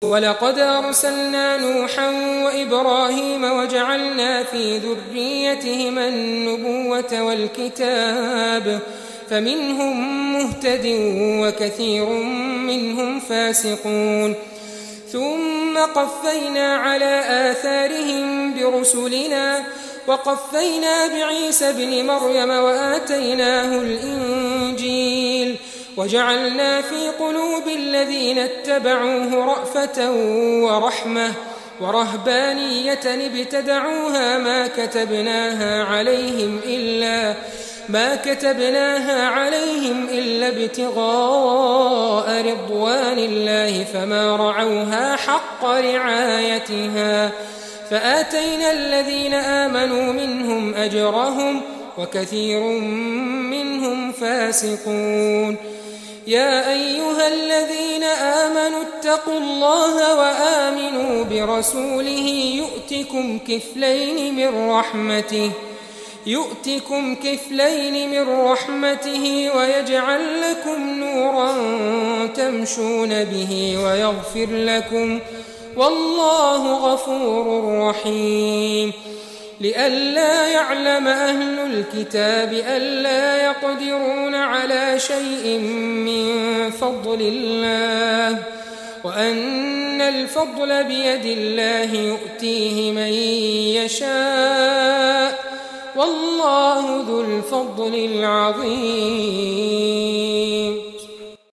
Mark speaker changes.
Speaker 1: ولقد أرسلنا نوحا وإبراهيم وجعلنا في ذريتهما النبوة والكتاب فمنهم مهتد وكثير منهم فاسقون ثم قفينا على آثارهم برسلنا وقفينا بعيسى ابن مريم وآتيناه الإنجيل وجعلنا في قلوب الذين اتبعوه رأفة ورحمة ورهبانية ابتدعوها ما كتبناها عليهم إلا ابتغاء رضوان الله فما رعوها حق رعايتها فآتينا الذين آمنوا منهم أجرهم وكثير منهم فاسقون يا أيها الذين آمنوا اتقوا الله وآمنوا برسوله يؤتكم كفلين من رحمته ويجعل لكم نورا تمشون به ويغفر لكم والله غفور رحيم لئلا يعلم أهل الكتاب ألا يقدرون على شيء من فضل الله وأن الفضل بيد الله يؤتيه من يشاء والله ذو الفضل العظيم